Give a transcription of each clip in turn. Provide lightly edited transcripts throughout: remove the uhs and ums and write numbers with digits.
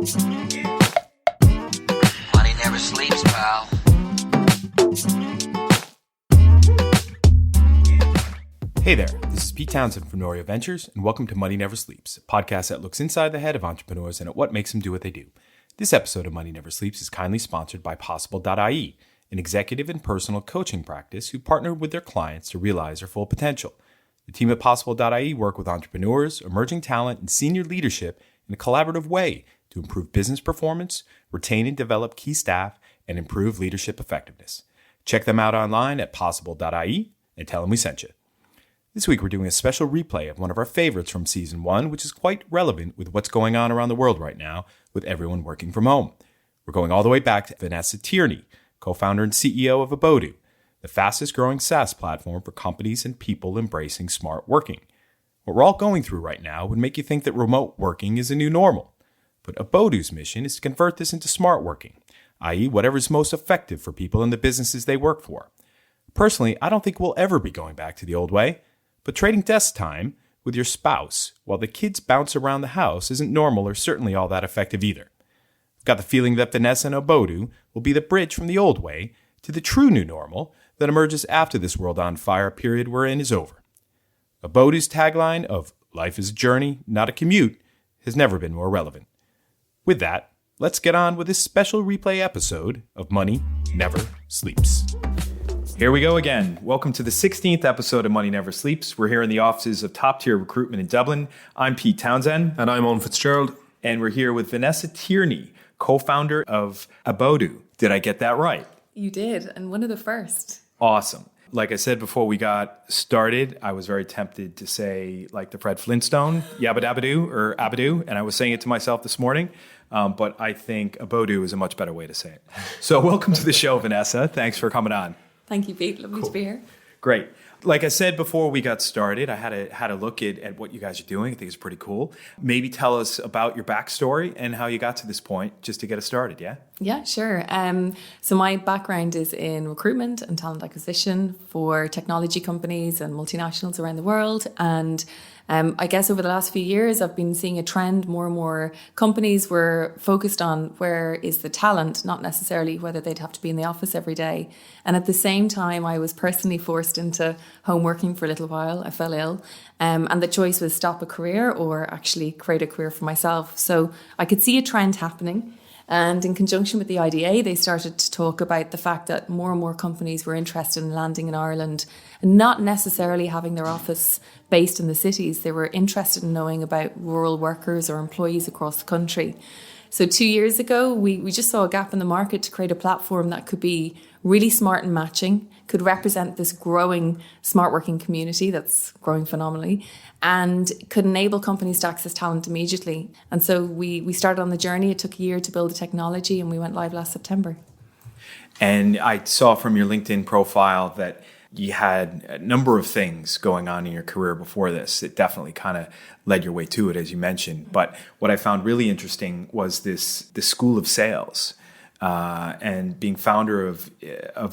Money never sleeps, pal. Hey there, this is Pete Townsend from Noria Ventures, and welcome to Money Never Sleeps, a podcast that looks inside the head of entrepreneurs and at what makes them do what they do. This episode of Money Never Sleeps is kindly sponsored by Possible.ie, an executive and personal coaching practice who partnered with their clients to realize their full potential. The team at Possible.ie work with entrepreneurs, emerging talent, and senior leadership in a collaborative way to improve business performance, retain and develop key staff, and improve leadership effectiveness. Check them out online at Possible.ie and tell them we sent you. This week, we're doing a special replay of one of our favorites from Season 1, which is quite relevant with what's going on around the world right now with everyone working from home. We're going all the way back to Vanessa Tierney, co-founder and CEO of Abodoo, the fastest-growing SaaS platform for companies and people embracing smart working. What we're all going through right now would make you think that remote working is a new normal. But Abodoo's mission is to convert this into smart working, i.e. whatever's most effective for people in the businesses they work for. Personally, I don't think we'll ever be going back to the old way. But trading desk time with your spouse while the kids bounce around the house isn't normal or certainly all that effective either. I've got the feeling that Vanessa and Abodoo will be the bridge from the old way to the true new normal that emerges after this world on fire period we're in is over. Abodoo's tagline of "Life is a journey, not a commute" has never been more relevant. With that, let's get on with this special replay episode of Money Never Sleeps. Here we go again. Welcome to the 16th episode of Money Never Sleeps. We're here in the offices of Top Tier Recruitment in Dublin. I'm Pete Townsend. And I'm Owen Fitzgerald. And we're here with Vanessa Tierney, co-founder of Abodoo. Did I get that right? You did, and one of the first. Awesome. Like I said before we got started, I was very tempted to say, like the Fred Flintstone, Yabba Dabba Doo or Abodoo, and I was saying it to myself this morning. But I think Abodoo is a much better way to say it. So welcome to the show, Vanessa. Thanks for coming on. Thank you, Pete. Lovely to be here. Great. Like I said before we got started, I had a look at what you guys are doing. I think it's pretty cool. Maybe tell us about your backstory and how you got to this point, just to get us started, yeah? Yeah, sure. So my background is in recruitment and talent acquisition for technology companies and multinationals around the world. And I guess over the last few years, I've been seeing a trend. More and more companies were focused on where is the talent, not necessarily whether they'd have to be in the office every day. And at the same time, I was personally forced into home working for a little while. I fell ill. And the choice was stop a career or actually create a career for myself. So I could see a trend happening. And in conjunction with the IDA, they started to talk about the fact that more and more companies were interested in landing in Ireland and not necessarily having their office based in the cities. They were interested in knowing about rural workers or employees across the country. So 2 years ago, we just saw a gap in the market to create a platform that could be really smart and matching, could represent this growing smart working community that's growing phenomenally, and could enable companies to access talent immediately. And so we started on the journey. It took a year to build the technology, and we went live last September. And I saw from your LinkedIn profile that you had a number of things going on in your career before this. It definitely kind of led your way to it, as you mentioned. But what I found really interesting was the school of sales and being founder of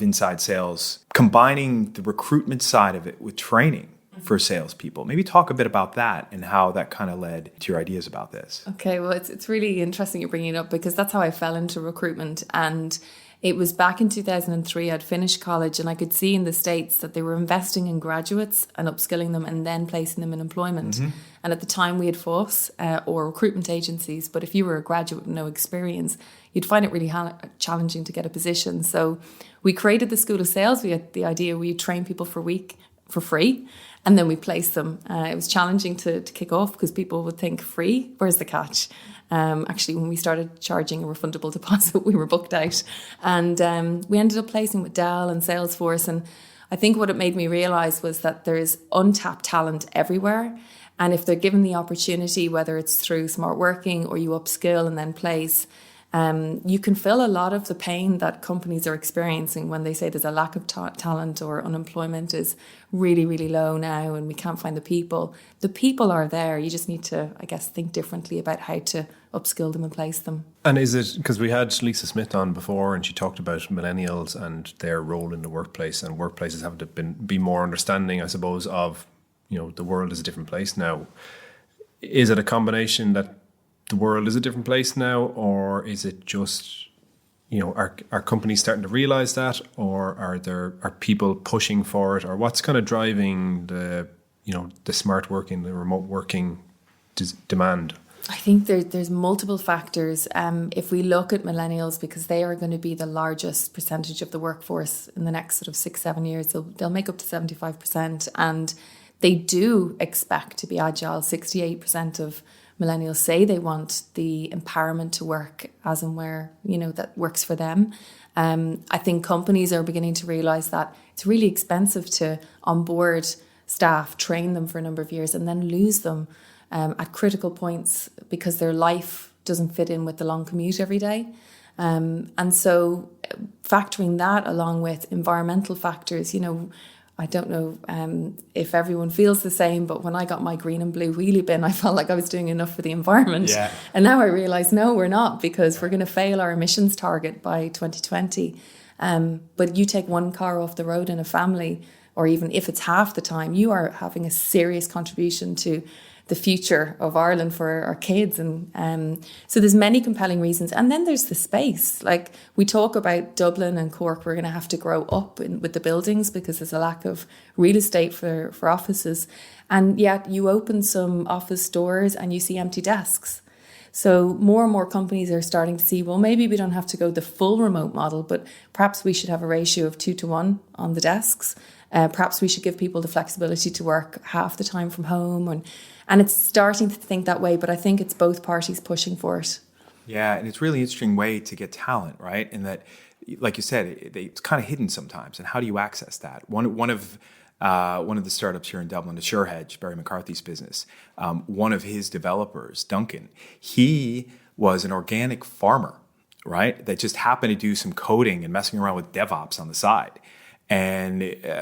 Inside Sales, combining the recruitment side of it with training for salespeople. Maybe talk a bit about that and how that kind of led to your ideas about this. Okay, well, it's really interesting you're bringing it up because that's how I fell into recruitment. And it was back in 2003, I'd finished college and I could see in the States that they were investing in graduates and upskilling them and then placing them in employment. Mm-hmm. And at the time we had FOSS or recruitment agencies, but if you were a graduate with no experience, you'd find it really challenging to get a position. So we created the School of Sales. We had the idea we'd train people for a week for free and then we placed them. It was challenging to kick off because people would think free, where's the catch? Actually, when we started charging a refundable deposit, we were booked out. And we ended up placing with Dell and Salesforce. And I think what it made me realize was that there's untapped talent everywhere. And if they're given the opportunity, whether it's through smart working or you upskill and then place, you can fill a lot of the pain that companies are experiencing when they say there's a lack of talent or unemployment is really, really low now and we can't find the people. The people are there. You just need to, I guess, think differently about how to upskill them and place them. And is it, because we had Lisa Smith on before and she talked about millennials and their role in the workplace, and workplaces have to be more understanding, I suppose, of, you know, the world is a different place now. Is it a combination that the world is a different place now, or is it just, are companies starting to realize that, or are people pushing for it, or what's kind of driving the smart working, the remote working demand? I think there's multiple factors. If we look at millennials, because they are going to be the largest percentage of the workforce in the next sort of 6-7 years, they'll make up to 75%, and they do expect to be agile. 68% of millennials say they want the empowerment to work as and where, that works for them. I think companies are beginning to realise that it's really expensive to onboard staff, train them for a number of years, and then lose them at critical points because their life doesn't fit in with the long commute every day. And so factoring that along with environmental factors, I don't know if everyone feels the same, but when I got my green and blue wheelie bin, I felt like I was doing enough for the environment. Yeah. And now I realise, no, we're not, because we're going to fail our emissions target by 2020. But you take one car off the road in a family, or even if it's half the time, you are having a serious contribution to the future of Ireland for our kids. And so there's many compelling reasons. And then there's the space. Like we talk about Dublin and Cork, we're going to have to grow up with the buildings because there's a lack of real estate for offices. And yet you open some office doors and you see empty desks. So more and more companies are starting to see, well, maybe we don't have to go the full remote model, but perhaps we should have a ratio of 2-to-1 on the desks. Perhaps we should give people the flexibility to work half the time from home. And it's starting to think that way, but I think it's both parties pushing for it. Yeah, and it's a really interesting way to get talent, right? And that, like you said, it's kind of hidden sometimes. And how do you access that? One of the startups here in Dublin, the SureHedge, Barry McCarthy's business, one of his developers, Duncan, he was an organic farmer, right? That just happened to do some coding and messing around with DevOps on the side. And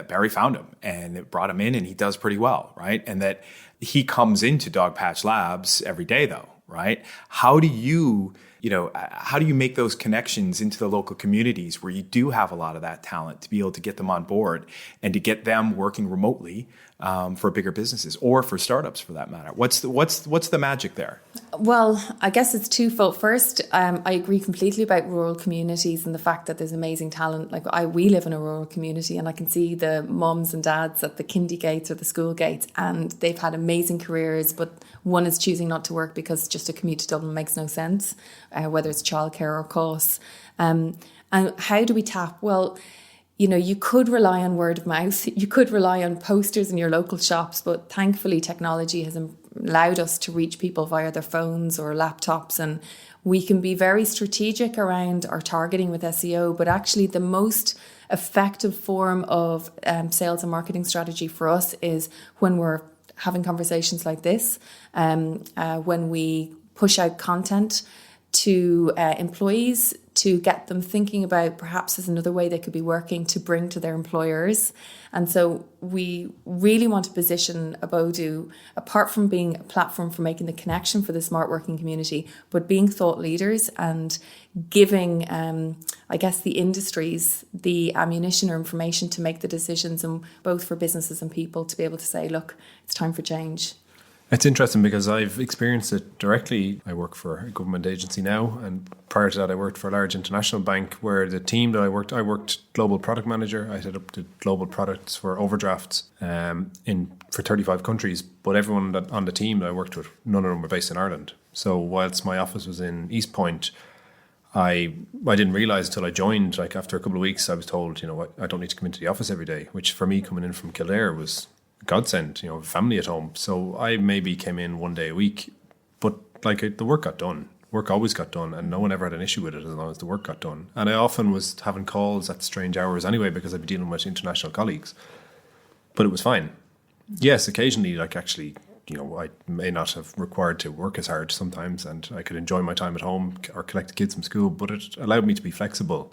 Barry found him and brought him in, and he does pretty well, right? And that he comes into Dogpatch Labs every day, though, right? How do you make those connections into the local communities where you do have a lot of that talent to be able to get them on board and to get them working remotely for bigger businesses or for startups, for that matter? What's the magic there? Well, I guess it's twofold. First, I agree completely about rural communities and the fact that there's amazing talent. Like we live in a rural community, and I can see the mums and dads at the kindy gates or the school gates, and they've had amazing careers, but one is choosing not to work because just a commute to Dublin makes no sense, whether it's childcare or costs. And how do we tap? Well, you could rely on word of mouth. You could rely on posters in your local shops, but thankfully technology has allowed us to reach people via their phones or laptops, and we can be very strategic around our targeting with SEO, but actually the most effective form of sales and marketing strategy for us is when we're having conversations like this, when we push out content to employees to get them thinking about perhaps there's another way they could be working to bring to their employers. And so we really want to position Abodoo, apart from being a platform for making the connection for the smart working community, but being thought leaders and giving, the industries the ammunition or information to make the decisions, and both for businesses and people to be able to say, look, it's time for change. It's interesting because I've experienced it directly. I work for a government agency now, and prior to that I worked for a large international bank where the team that I worked global product manager. I set up the global products for overdrafts for 35 countries, but everyone on the team that I worked with, none of them were based in Ireland. So whilst my office was in East Point, I didn't realise until I joined, like after a couple of weeks, I was told, I don't need to come into the office every day, which for me coming in from Kildare was godsend, family at home. So I maybe came in one day a week, but the work got done. Work always got done, and no one ever had an issue with it as long as the work got done. And I often was having calls at strange hours anyway because I'd be dealing with international colleagues. But it was fine. Yes, occasionally, I may not have required to work as hard sometimes, and I could enjoy my time at home or collect the kids from school, but it allowed me to be flexible,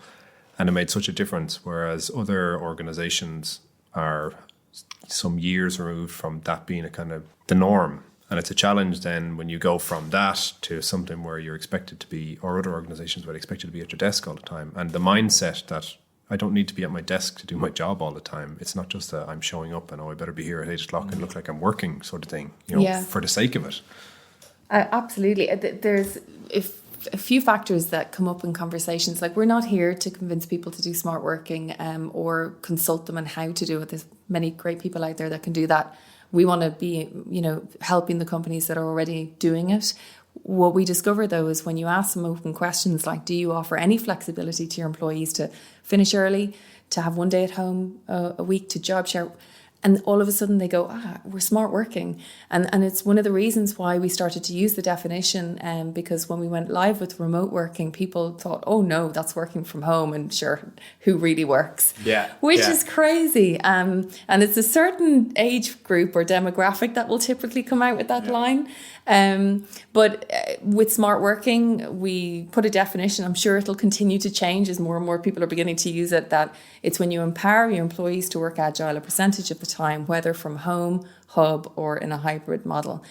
and it made such a difference, whereas other organizations are some years removed from that being a kind of the norm. And it's a challenge then when you go from that to something where you're expected to be, or other organizations where they expect you to be at your desk all the time. And the mindset that I don't need to be at my desk to do my job all the time. It's not just that I'm showing up and I better be here at 8 o'clock and look like I'm working sort of thing, for the sake of it. Absolutely. There's a few factors that come up in conversations. Like, we're not here to convince people to do smart working or consult them on how to do it. There's many great people out there that can do that. We want to be, helping the companies that are already doing it. What we discover, though, is when you ask them open questions like, do you offer any flexibility to your employees to finish early, to have one day at home a week, to job share? And all of a sudden they go, we're smart working. And it's one of the reasons why we started to use the definition, because when we went live with remote working, people thought, oh no, that's working from home. And sure, who really works? Yeah. Which is crazy. And it's a certain age group or demographic that will typically come out with that line. But with smart working, we put a definition. I'm sure it'll continue to change as more and more people are beginning to use it, that it's when you empower your employees to work agile a percentage of the time, whether from home, hub, or in a hybrid model.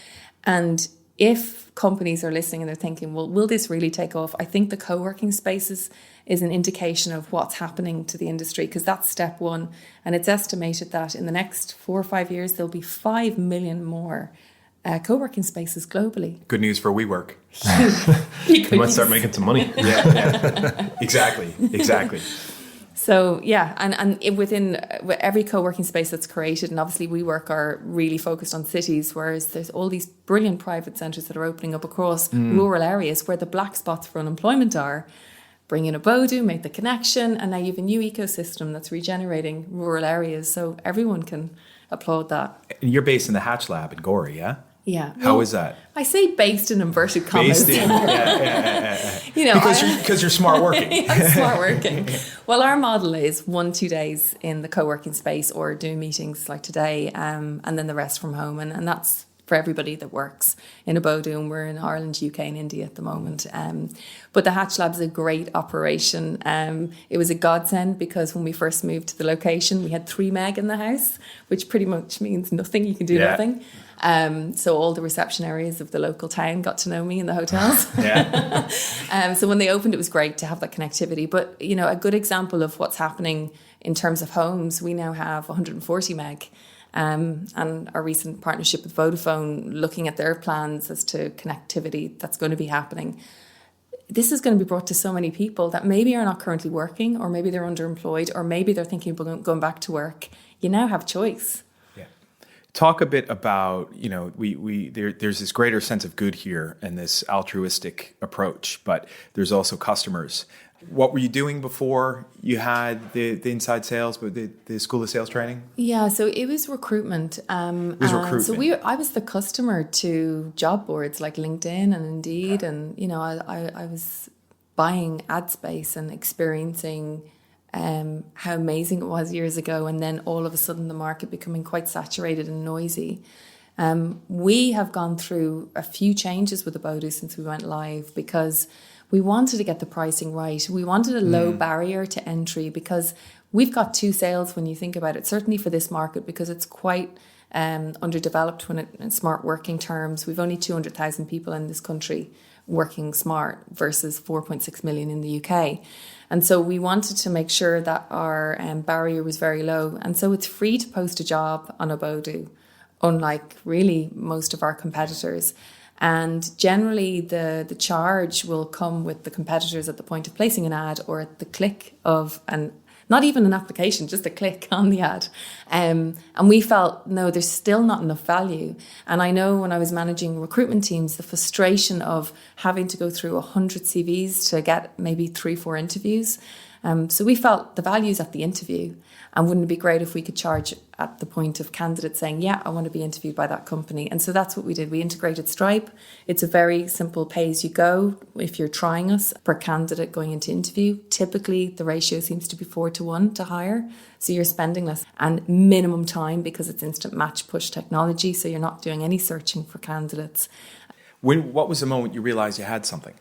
And if companies are listening and they're thinking, well, will this really take off? I think the co-working spaces is an indication of what's happening to the industry, because that's step one. And it's estimated that in the next 4 or 5 years, there'll be 5 million more co-working spaces globally. Good news for WeWork. You might start making some money. Yeah. Exactly. So yeah, and within every co-working space that's created, and obviously WeWork are really focused on cities, whereas there's all these brilliant private centres that are opening up across rural areas where the black spots for unemployment are. Bring in Abodoo, make the connection, and now you have a new ecosystem that's regenerating rural areas. So everyone can applaud that. And you're based in the Hatch Lab in Gorey, yeah? Yeah. How is that? I say based in inverted commas. Based in, yeah. Because you're smart working. I'm smart working. Well, our model is 1-2 days in the co-working space or doing meetings like today, and then the rest from home. And that's for everybody that works in Abodoo. And we're in Ireland, UK and India at the moment. But the Hatch Lab is a great operation. It was a godsend because when we first moved to the location, we had 3 meg in the house, which pretty much means nothing. You can do nothing. So all the reception areas of the local town got to know me in the hotels. So when they opened, it was great to have that connectivity. But, a good example of what's happening in terms of homes, we now have 140 meg. And our recent partnership with Vodafone, looking at their plans as to connectivity that's going to be happening. This is going to be brought to so many people that maybe are not currently working, or maybe they're underemployed, or maybe they're thinking about going back to work. You now have choice. Talk a bit about, there's this greater sense of good here and this altruistic approach, but there's also customers. What were you doing before you had the inside sales, but the School of Sales training? Yeah, so it was recruitment. Recruitment. So I was the customer to job boards like LinkedIn and Indeed, and I was buying ad space and experiencing how amazing it was years ago, and then all of a sudden the market becoming quite saturated and noisy. We have gone through a few changes with Abodoo since we went live, because we wanted to get the pricing right. We wanted a low barrier to entry, because we've got 2 sales when you think about it, certainly for this market, because it's quite underdeveloped in smart working terms. We've only 200,000 people in this country working smart versus 4.6 million in the UK. And so we wanted to make sure that our barrier was very low. And so it's free to post a job on Abodoo, unlike really most of our competitors. And generally the charge will come with the competitors at the point of placing an ad or at the click of not even an application, just a click on the ad. And we felt, no, there's still not enough value. And I know when I was managing recruitment teams, the frustration of having to go through 100 CVs to get maybe 3-4 interviews. So we felt the value's at the interview. And wouldn't it be great if we could charge at the point of candidates saying, yeah, I want to be interviewed by that company. And so that's what we did. We integrated Stripe. It's a very simple pay as you go. If you're trying us per candidate going into interview, typically the ratio seems to be 4-to-1 to hire. So you're spending less and minimum time, because it's instant match push technology. So you're not doing any searching for candidates. What was the moment you realized you had something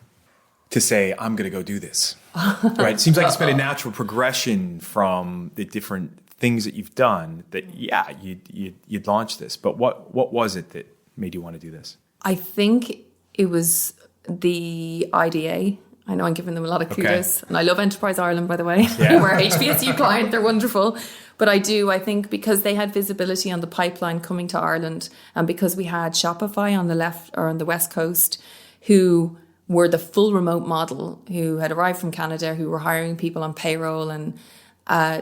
to say, I'm going to go do this? Right? It seems like it's been a natural progression from the different things that you've done that, you'd launched this. But what was it that made you want to do this? I think it was the IDA I know I'm giving them a lot of Okay. kudos. And I love Enterprise Ireland, by the way. Yeah. We're a HBSU client. They're wonderful. But I think because they had visibility on the pipeline coming to Ireland, and because we had Shopify on the left or on the West Coast, who were the full remote model, who had arrived from Canada, who were hiring people on payroll, and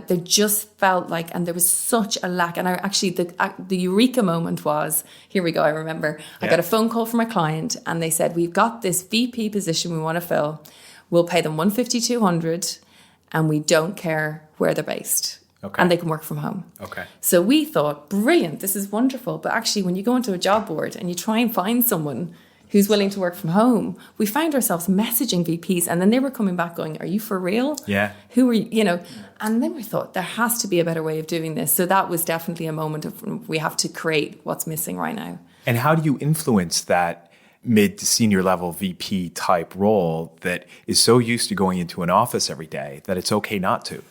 they just felt like, and there was such a lack. And the eureka moment was, here we go, I remember, I got a phone call from a client and they said, we've got this VP position we want to fill. We'll pay them 150, 200, and we don't care where they're based. Okay. And they can work from home. Okay. So we thought, brilliant, this is wonderful. But actually, when you go into a job board and you try and find someone who's willing to work from home, we found ourselves messaging VPs, and then they were coming back going, are you for real? Yeah. Who are you, and then we thought there has to be a better way of doing this. So that was definitely a moment of, we have to create what's missing right now. And how do you influence that mid to senior level VP type role that is so used to going into an office every day that it's okay not to?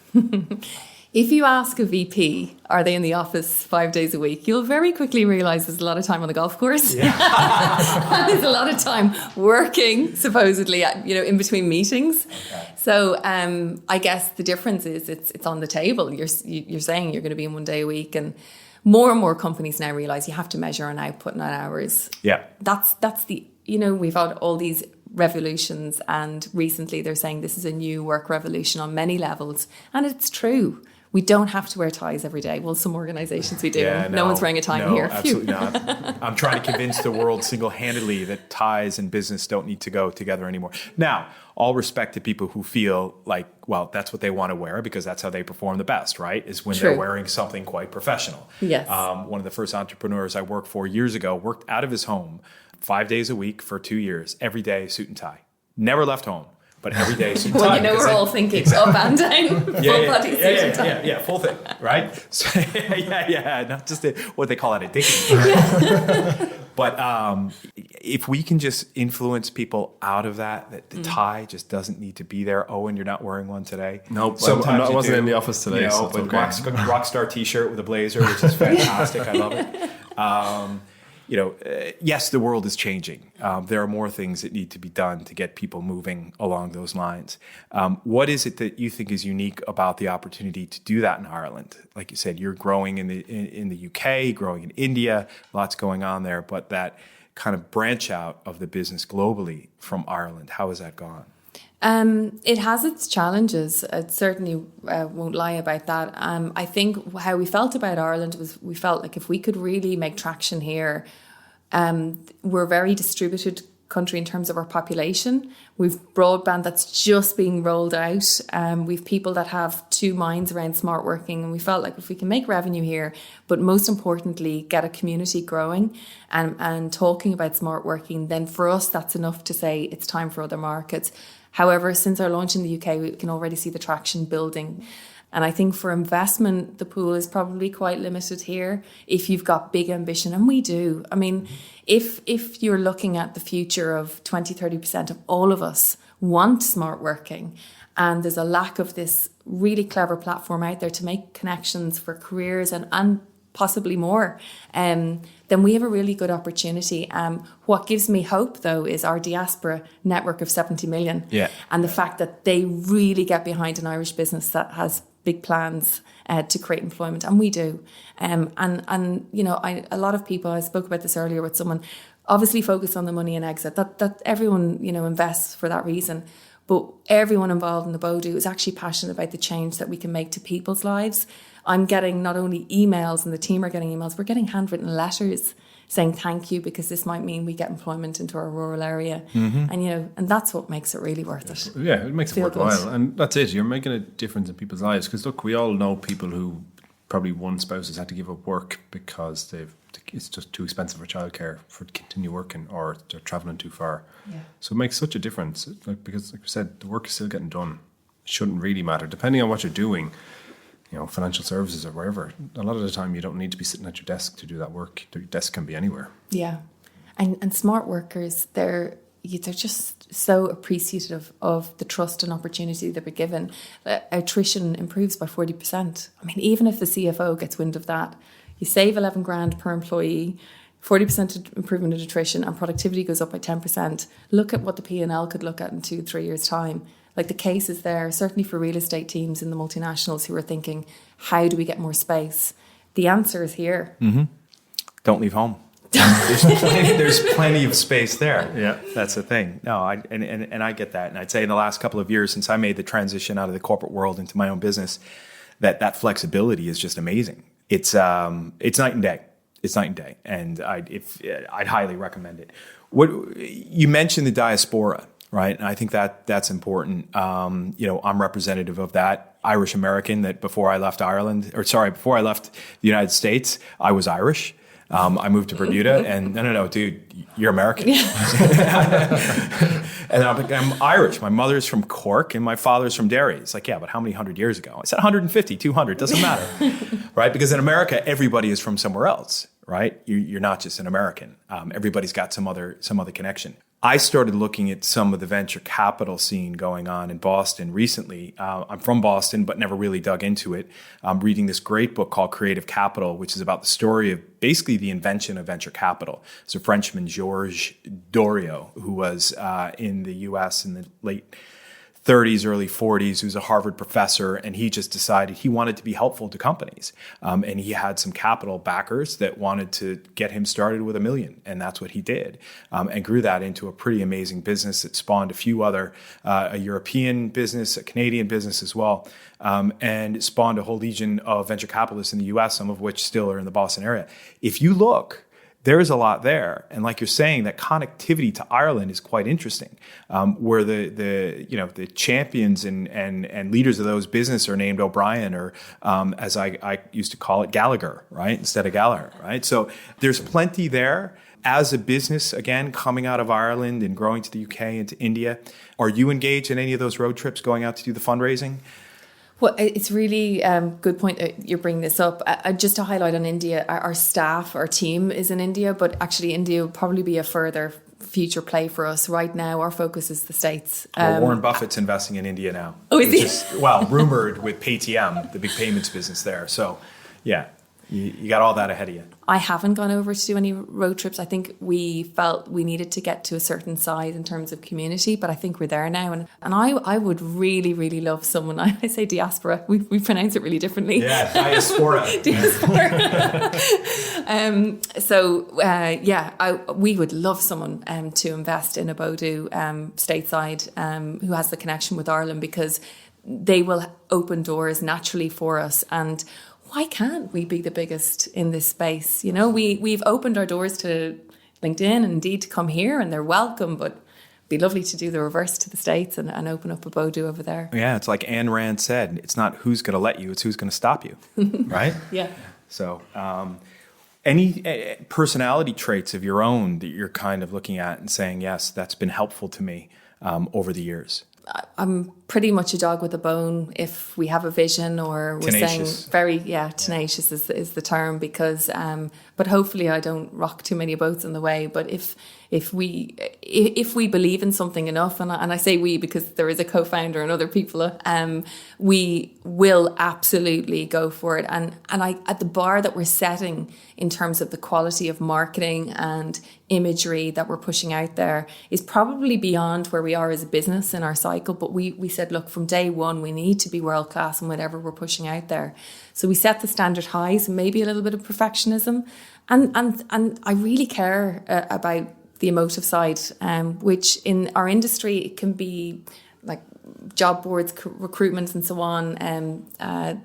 If you ask a VP, are they in the office 5 days a week? You'll very quickly realize there's a lot of time on the golf course. Yeah. And there's a lot of time working, supposedly, in between meetings. Okay. So I guess the difference is it's on the table. You're saying you're going to be in 1 day a week, and more companies now realize you have to measure on output, not hours. Yeah. That's the, we've had all these revolutions, and recently they're saying this is a new work revolution on many levels, and it's true. We don't have to wear ties every day. Well, some organizations we do. Yeah, no one's wearing a tie here. Absolutely not. I'm trying to convince the world single-handedly that ties and business don't need to go together anymore. Now, all respect to people who feel like, well, that's what they want to wear because that's how they perform the best, right? Is when they're wearing something quite professional. Yes. One of the first entrepreneurs I worked for years ago worked out of his home 5 days a week for 2 years, every day, suit and tie. Never left home. But every day, suit and tie. Well, we're all thinking up and down, full body suit and tie. Yeah, full thing, right? So, not just what they call it, addiction. But if we can just influence people out of that the tie just doesn't need to be there. Owen, you're not wearing one today. Nope, I wasn't in the office today. So it's okay. Rock star T-shirt with a blazer, which is fantastic. I love it. Yes, the world is changing. There are more things that need to be done to get people moving along those lines. What is it that you think is unique about the opportunity to do that in Ireland? Like you said, you're growing in the UK, growing in India, lots going on there, but that kind of branch out of the business globally from Ireland, how has that gone? It has its challenges. I certainly won't lie about that. I think how we felt about Ireland was we felt like if we could really make traction here, we're a very distributed country in terms of our population. We've broadband that's just being rolled out. We've people that have two minds around smart working, and we felt like if we can make revenue here, but most importantly, get a community growing and talking about smart working, then for us, that's enough to say it's time for other markets. However, since our launch in the UK, we can already see the traction building. And I think for investment, the pool is probably quite limited here if you've got big ambition. And we do. I mean, if you're looking at the future of 20, 30% of all of us want smart working, and there's a lack of this really clever platform out there to make connections for careers and possibly more, then we have a really good opportunity. What gives me hope, though, is our diaspora network of 70 million. Yeah. And the fact that they really get behind an Irish business that has big plans to create employment. And we do. A lot of people, I spoke about this earlier with someone, obviously focus on the money and exit. That everyone, invests for that reason. But everyone involved in Abodoo is actually passionate about the change that we can make to people's lives. I'm getting not only emails, and the team are getting emails, we're getting handwritten letters saying thank you because this might mean we get employment into our rural area. Mm-hmm. And that's what makes it really worth it. Yeah, it makes it worthwhile. And that's it. You're making a difference in people's lives. Because look, we all know people who probably one spouse has had to give up work because it's just too expensive for childcare for to continue working, or they're travelling too far. Yeah. So it makes such a difference. Because like I said, the work is still getting done. It shouldn't really matter. Depending on what you're doing, financial services or wherever, a lot of the time you don't need to be sitting at your desk to do that work. Your desk can be anywhere. Yeah. And smart workers, they're just so appreciative of the trust and opportunity they've been given. Attrition improves by 40%. I mean, even if the CFO gets wind of that, you save 11 grand per employee. 40% improvement in attrition, and productivity goes up by 10%. Look at what the P&L could look at in 2-3 years' time. Like, the case is there, certainly for real estate teams in the multinationals who are thinking, how do we get more space? The answer is here. Mm-hmm. Don't leave home. There's plenty of space there. Yeah, that's the thing. No, and I get that. And I'd say in the last couple of years, since I made the transition out of the corporate world into my own business, that flexibility is just amazing. It's night and day. It's night and day, and I'd highly recommend it. What you mentioned, the diaspora, right? And I think that's important. I'm representative of that Irish American. That before I left the United States, I was Irish. I moved to Bermuda, and no, dude, you're American. And I'm Irish. My mother's from Cork, and my father's from Derry. It's like, yeah, but how many 100 years ago? I said 150, 200, doesn't matter, right? Because in America, everybody is from somewhere else, right? You're not just an American. Everybody's got some other connection. I started looking at some of the venture capital scene going on in Boston recently. I'm from Boston, but never really dug into it. I'm reading this great book called Creative Capital, which is about the story of basically the invention of venture capital. It's a Frenchman, Georges Doriot, who was in the U.S. in the late 30s, early 40s, who's a Harvard professor, and he just decided he wanted to be helpful to companies. And he had some capital backers that wanted to get him started with $1 million, and that's what he did, and grew that into a pretty amazing business that spawned a few other, a European business, a Canadian business as well, and spawned a whole legion of venture capitalists in the U.S., some of which still are in the Boston area. If you look, there is a lot there, and like you're saying, that connectivity to Ireland is quite interesting, where the champions and leaders of those business are named O'Brien, or as I used to call it, Gallagher, right, instead of Gallagher, right? So there's plenty there. As a business, again, coming out of Ireland and growing to the UK and to India, are you engaged in any of those road trips, going out to do the fundraising? Well, it's really good point that you're bringing this up. Just to highlight on India, our staff, our team is in India, but actually India will probably be a further future play for us. Right now, our focus is the States. Warren Buffett's investing in India now. Oh, is he? Rumored with Paytm, the big payments business there. So, yeah, you got all that ahead of you. I haven't gone over to do any road trips. I think we felt we needed to get to a certain size in terms of community, but I think we're there now. And I would really, really love someone. I say diaspora. We pronounce it really differently. Yeah, diaspora. We would love someone to invest in Abodoo stateside who has the connection with Ireland, because they will open doors naturally for us. And why can't we be the biggest in this space? You know, we've opened our doors to LinkedIn and Indeed to come here, and they're welcome, but it'd be lovely to do the reverse to the States and open up Abodoo over there. Yeah, it's like Ayn Rand said, it's not who's going to let you, it's who's going to stop you, right? Yeah. So any personality traits of your own that you're kind of looking at and saying, yes, that's been helpful to me over the years? I'm pretty much a dog with a bone. If we have a vision, or we're tenacious. saying tenacious is the term, because but hopefully I don't rock too many boats in the way. But if we believe in something enough, and I say we because there is a co-founder and other people, we will absolutely go for it. And at the bar that we're setting in terms of the quality of marketing and imagery that we're pushing out there is probably beyond where we are as a business in our cycle. But we said, look, from day one, we need to be world class in whatever we're pushing out there. So we set the standard highs, maybe a little bit of perfectionism. And I really care about the emotive side, which in our industry, it can be like job boards, recruitment and so on.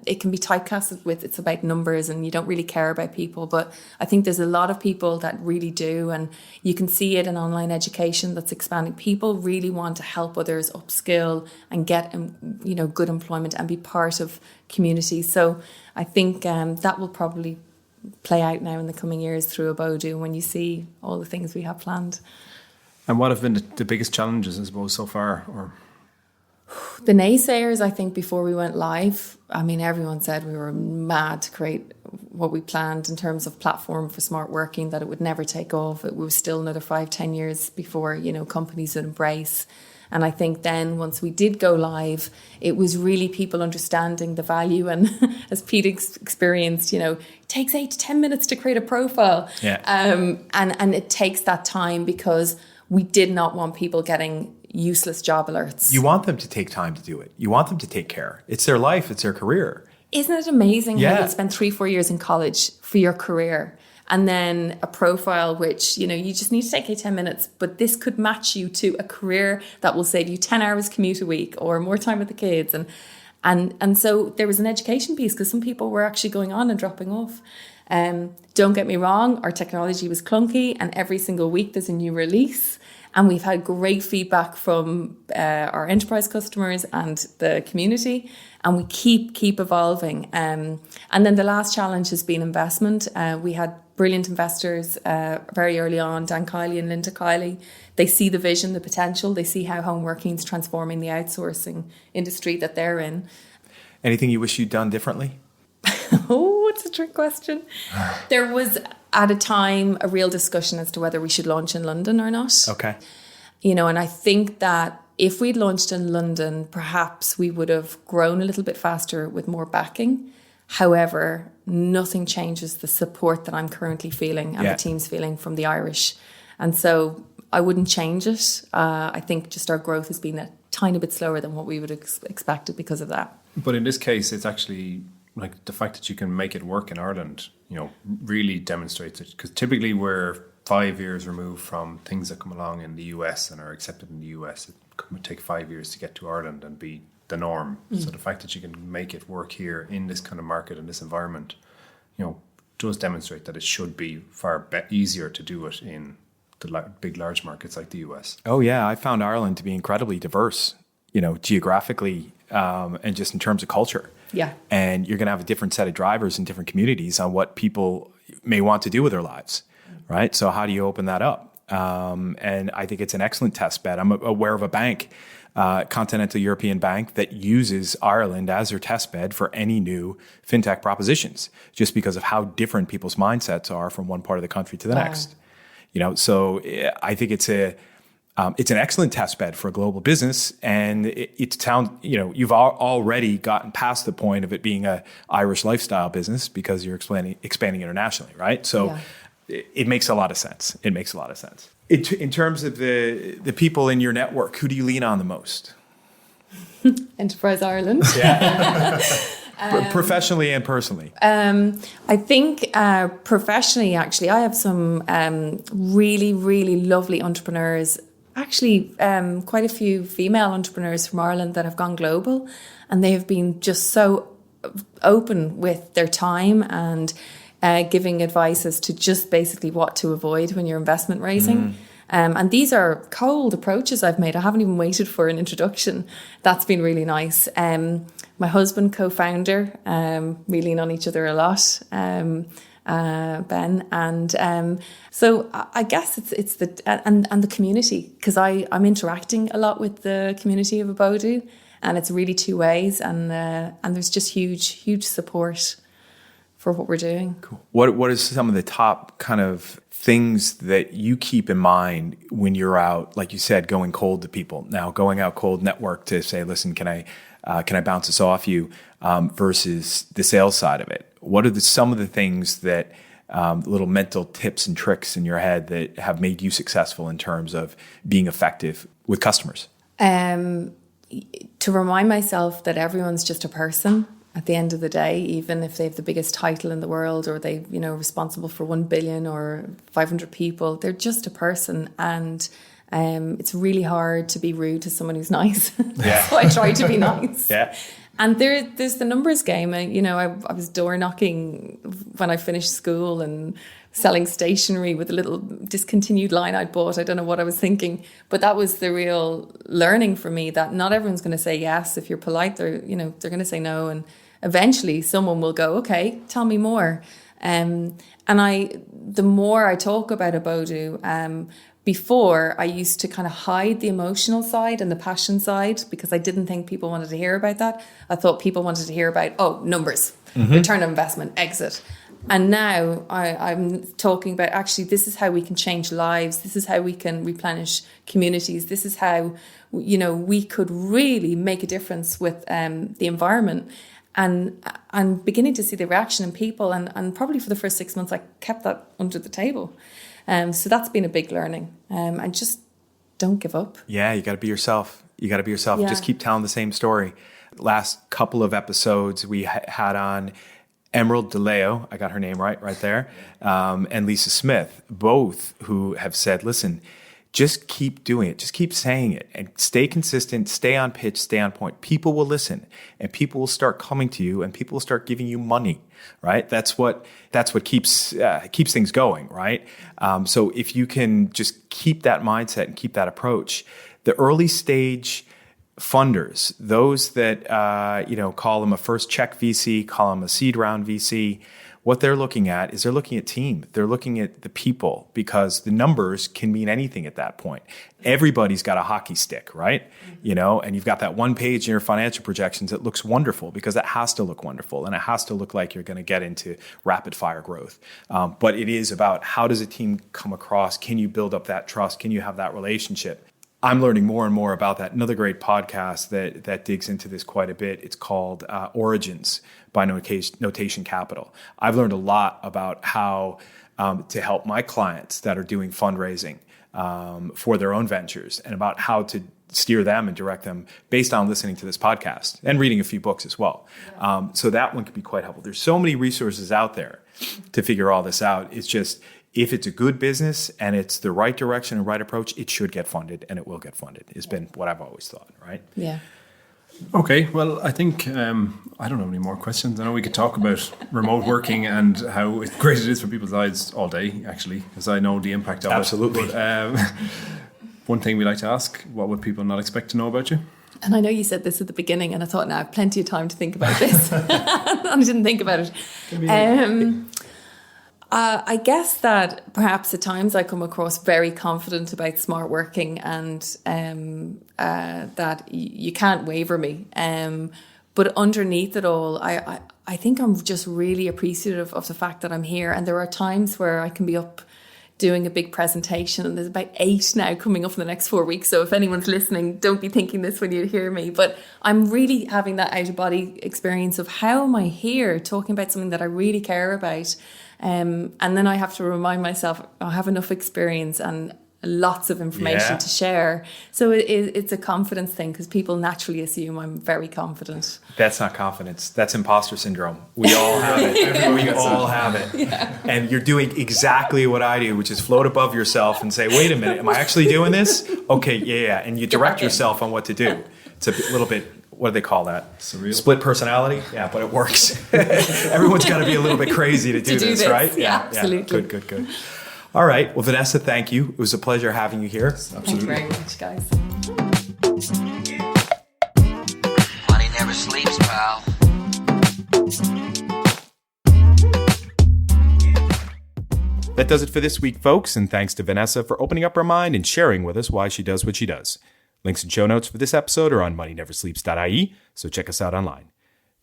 It can be typecasted with it's about numbers and you don't really care about people. But I think there's a lot of people that really do. And you can see it in online education that's expanding. People really want to help others upskill and get good employment and be part of communities. So I think that will probably play out now in the coming years through Abodoo when you see all the things we have planned. And what have been the biggest challenges, I suppose, so far? Or the naysayers, I think, before we went live, I mean, everyone said we were mad to create what we planned in terms of platform for smart working, that it would never take off. It was still another 5-10 years before, companies would embrace. And I think then once we did go live, it was really people understanding the value. And as Pete experienced, it takes 8 to 10 minutes to create a profile. Yeah. And it takes that time because we did not want people getting useless job alerts. You want them to take time to do it. You want them to take care. It's their life. It's their career. Isn't it amazing how Yeah. you'll spend 3-4 years in college for your career and then a profile which, you just need to take 8-10 minutes, but this could match you to a career that will save you 10 hours commute a week or more time with the kids. And so there was an education piece because some people were actually going on and dropping off. Don't get me wrong, our technology was clunky and every single week there's a new release. And we've had great feedback from our enterprise customers and the community, and we keep evolving. And then the last challenge has been investment. We had brilliant investors very early on, Dan Kiley and Linda Kiley. They see the vision, the potential. They see how home working is transforming the outsourcing industry that they're in. Anything you wish you'd done differently? Oh, it's a trick question. There was, at a time, a real discussion as to whether we should launch in London or not. Okay. And I think that if we'd launched in London, perhaps we would have grown a little bit faster with more backing. However, nothing changes the support that I'm currently feeling and the team's feeling from the Irish. And so I wouldn't change it. I think just our growth has been a tiny bit slower than what we would have expected because of that. But in this case, it's actually like the fact that you can make it work in Ireland, really demonstrates it. Because typically we're 5 years removed from things that come along in the US and are accepted in the US. It would take 5 years to get to Ireland and be the norm. So the fact that you can make it work here in this kind of market and this environment, does demonstrate that it should be far easier to do it in the big, large markets like the US. Oh, yeah. I found Ireland to be incredibly diverse, geographically and just in terms of culture. Yeah. And you're going to have a different set of drivers in different communities on what people may want to do with their lives, right? So how do you open that up? And I think it's an excellent test bed. I'm aware of a bank, continental European bank, that uses Ireland as their test bed for any new fintech propositions, just because of how different people's mindsets are from one part of the country to the next. So I think it's an excellent test bed for a global business, and you've already gotten past the point of it being a Irish lifestyle business because you're expanding internationally, right? So it makes a lot of sense. It makes a lot of sense. In terms of the people in your network, who do you lean on the most? Enterprise Ireland. Yeah. Professionally and personally. I think professionally, actually, I have some really, really lovely entrepreneurs. Actually, quite a few female entrepreneurs from Ireland that have gone global, and they have been just so open with their time and giving advice as to just basically what to avoid when you're investment raising. And these are cold approaches I've made. I haven't even waited for an introduction. That's been really nice. My husband, co-founder, we lean on each other a lot. Ben, and so I guess it's the and the community, because I'm interacting a lot with the community of Abodoo, and it's really two ways, and there's just huge support for what we're doing. Cool. What is some of the top kind of things that you keep in mind when you're out, like you said, going cold to people? Now, going out cold network to say, listen, can I bounce this off you, versus the sales side of it? What are some of the things that little mental tips and tricks in your head that have made you successful in terms of being effective with customers? To remind myself that everyone's just a person at the end of the day, even if they have the biggest title in the world or they, responsible for 1 billion or 500 people, they're just a person. And it's really hard to be rude to someone who's nice. Yeah. So I try to be nice. Yeah. And there's the numbers game. I was door knocking when I finished school and selling stationery with a little discontinued line I'd bought. I don't know what I was thinking, but that was the real learning for me, that not everyone's going to say yes. If you're polite, they're going to say no. And eventually someone will go, okay, tell me more. And the more I talk about Abodoo, before, I used to kind of hide the emotional side and the passion side because I didn't think people wanted to hear about that. I thought people wanted to hear about, numbers, return on investment, exit. And now I'm talking about, actually, this is how we can change lives. This is how we can replenish communities. This is how, we could really make a difference with the environment. And I'm beginning to see the reaction in people. And probably for the first 6 months, I kept that under the table. So that's been a big learning. And just don't give up. Yeah, you got to be yourself. Yeah. Just keep telling the same story. Last couple of episodes, we had on Emerald DeLeo, I got her name right there, and Lisa Smith, both who have said, listen, just keep doing it. Just keep saying it and stay consistent, stay on pitch, stay on point. People will listen and people will start coming to you and people will start giving you money, right? That's what keeps things going, right? So if you can just keep that mindset and keep that approach, the early stage funders, those that, call them a first check VC, call them a seed round VC, what they're looking at is they're looking at team. They're looking at the people because the numbers can mean anything at that point. Everybody's got a hockey stick, right? And you've got that one page in your financial projections that looks wonderful because it has to look wonderful and it has to look like you're going to get into rapid fire growth. But it is about how does a team come across? Can you build up that trust? Can you have that relationship? I'm learning more and more about that. Another great podcast that digs into this quite a bit. It's called Origins by Notation Capital. I've learned a lot about how to help my clients that are doing fundraising for their own ventures and about how to steer them and direct them based on listening to this podcast and reading a few books as well. So that one could be quite helpful. There's so many resources out there to figure all this out. It's just, if it's a good business and it's the right direction and right approach, it should get funded and it will get funded. It's been what I've always thought, right? Yeah. Okay, well, I think, I don't have any more questions. I know we could talk about remote working and how great it is for people's lives all day, actually, because I know the impact of Absolutely. it. Absolutely. One thing we like to ask, what would people not expect to know about you? And I know you said this at the beginning, and I thought, now I have plenty of time to think about this. And I didn't think about it. I guess that perhaps at times I come across very confident about smart working and that you can't waver me. But underneath it all, I think I'm just really appreciative of the fact that I'm here. And there are times where I can be up doing a big presentation, and there's about 8 now coming up in the next 4 weeks. So if anyone's listening, don't be thinking this when you hear me. But I'm really having that out-of-body experience of how am I here talking about something that I really care about. And then I have to remind myself I have enough experience and lots of information to share. So it's a confidence thing because people naturally assume I'm very confident. That's not confidence. That's imposter syndrome. We all have it. We all have it. Yeah. And you're doing exactly what I do, which is float above yourself and say, wait a minute, am I actually doing this? Okay, yeah. And you direct yourself on what to do. It's a little bit, what do they call that? Surreal. Split personality? Yeah, but it works. Everyone's got to be a little bit crazy to do this, right? Yeah, absolutely. Yeah. Good. All right. Well, Vanessa, thank you. It was a pleasure having you here. Absolutely. Thank you very much, guys. Money never sleeps, pal. That does it for this week, folks, and thanks to Vanessa for opening up her mind and sharing with us why she does what she does. Links and show notes for this episode are on moneyneversleeps.ie, so check us out online.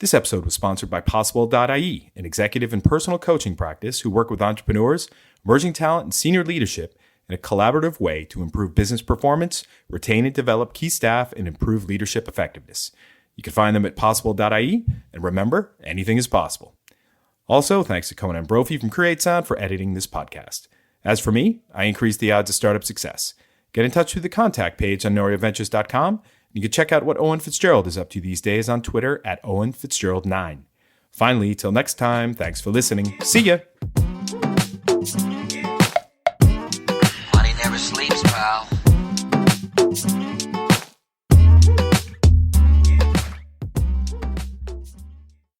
This episode was sponsored by Possible.ie, an executive and personal coaching practice who work with entrepreneurs, emerging talent, and senior leadership in a collaborative way to improve business performance, retain and develop key staff, and improve leadership effectiveness. You can find them at Possible.ie, and remember, anything is possible. Also, thanks to Conan Brophy from Create Sound for editing this podcast. As for me, I increase the odds of startup success. Get in touch through the contact page on NoriaVentures.com. You can check out what Owen Fitzgerald is up to these days on Twitter at OwenFitzgerald9. Finally, till next time, thanks for listening. See ya!